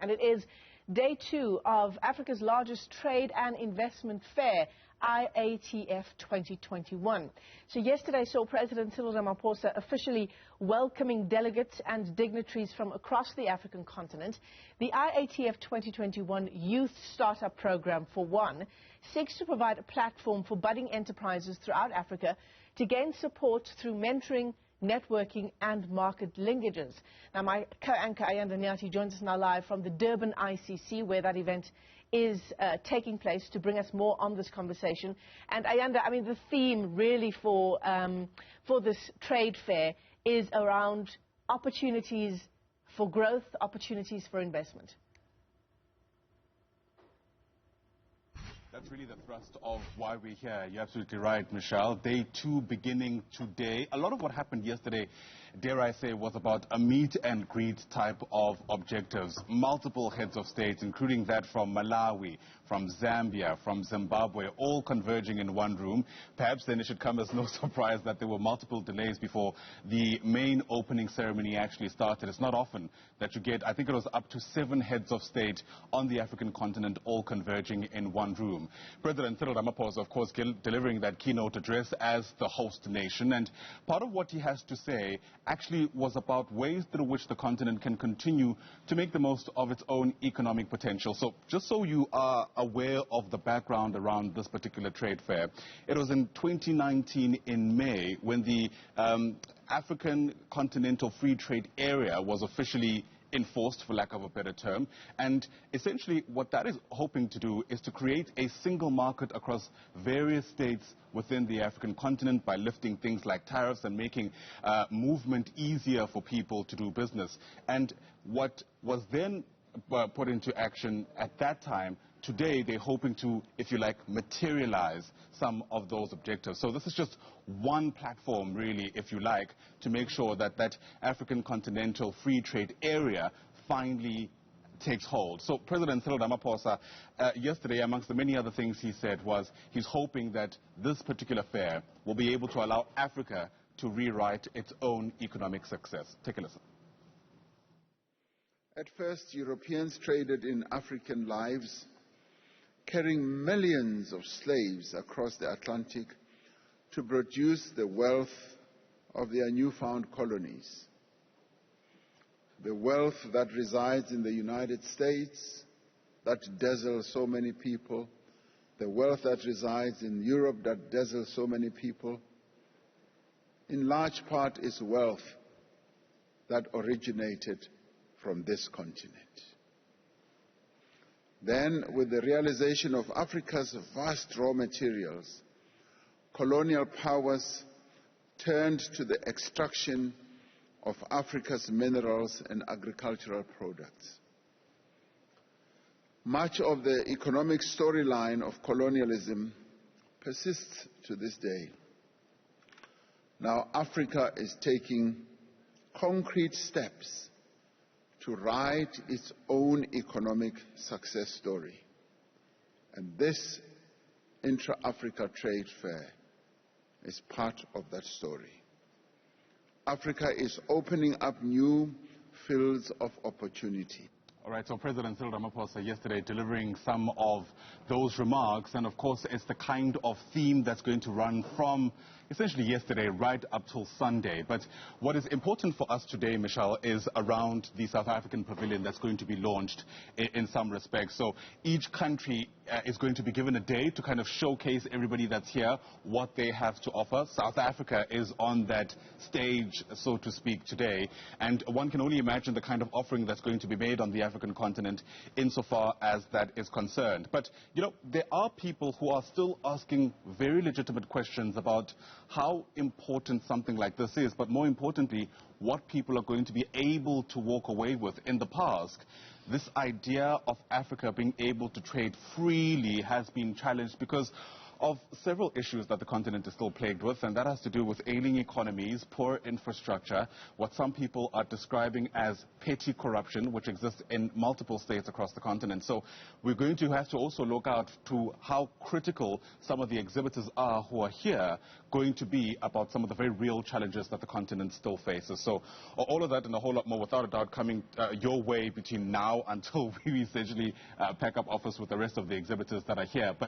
And it is day 2 of Africa's largest trade and investment fair, IATF 2021. So yesterday saw President Cyril Ramaphosa officially welcoming delegates and dignitaries from across the African continent. The IATF 2021 Youth Startup Program, for one, seeks to provide a platform for budding enterprises throughout Africa to gain support through mentoring, networking and market linkages. Now, my co-anchor Ayanda Nyathi joins us now live from the Durban ICC, where that event is taking place, to bring us more on this conversation. And Ayanda, I mean, the theme really for this trade fair is around opportunities for growth, opportunities for investment. That's really the thrust of why we're here. You're absolutely right, Michelle. Day 2 beginning today. A lot of what happened yesterday, dare I say, was about a meet and greet type of objectives. Multiple heads of state, including that from Malawi, from Zambia, from Zimbabwe, all converging in one room. Perhaps then it should come as no surprise that there were multiple delays before the main opening ceremony actually started. It's not often that you get, I think it was up to 7 heads of state on the African continent all converging in one room. President Cyril Ramaphosa, of course, delivering that keynote address as the host nation. And part of what he has to say actually was about ways through which the continent can continue to make the most of its own economic potential. So just so you are aware of the background around this particular trade fair, it was in 2019 in May when the African Continental Free Trade Area was officially enforced, for lack of a better term. And essentially what that is hoping to do is to create a single market across various states within the African continent by lifting things like tariffs and making movement easier for people to do business. And what was then put into action at that time, today they're hoping to, if you like, materialize some of those objectives. So this is just one platform, really, if you like, to make sure that that African Continental Free Trade Area finally takes hold. So President Cyril Ramaphosa, yesterday, amongst the many other things he said, was he's hoping that this particular fair will be able to allow Africa to rewrite its own economic success. Take a listen. At first, Europeans traded in African lives, carrying millions of slaves across the Atlantic to produce the wealth of their newfound colonies. The wealth that resides in the United States, that dazzles so many people, the wealth that resides in Europe that dazzles so many people, in large part is wealth that originated from this continent. Then, with the realization of Africa's vast raw materials, colonial powers turned to the extraction of Africa's minerals and agricultural products. Much of the economic storyline of colonialism persists to this day. Now, Africa is taking concrete steps to write its own economic success story. And this intra-Africa trade fair is part of that story. Africa is opening up new fields of opportunity. All right, so President Cyril Ramaphosa yesterday delivering some of those remarks, and of course it's the kind of theme that's going to run from essentially yesterday right up till Sunday. But what is important for us today, Michelle, is around the South African pavilion that's going to be launched in some respects. So each country is going to be given a day to kind of showcase everybody that's here what they have to offer. South Africa is on that stage, so to speak, today, and one can only imagine the kind of offering that's going to be made on the African continent insofar as that is concerned. But, you know, there are people who are still asking very legitimate questions about how important something like this is, but more importantly, what people are going to be able to walk away with. In the past, this idea of Africa being able to trade freely has been challenged because of several issues that the continent is still plagued with, and that has to do with ailing economies, poor infrastructure, what some people are describing as petty corruption, which exists in multiple states across the continent. So we're going to have to also look out to how critical some of the exhibitors are who are here going to be about some of the very real challenges that the continent still faces. So all of that and a whole lot more, without a doubt, coming your way between now until we essentially pack up office with the rest of the exhibitors that are here. But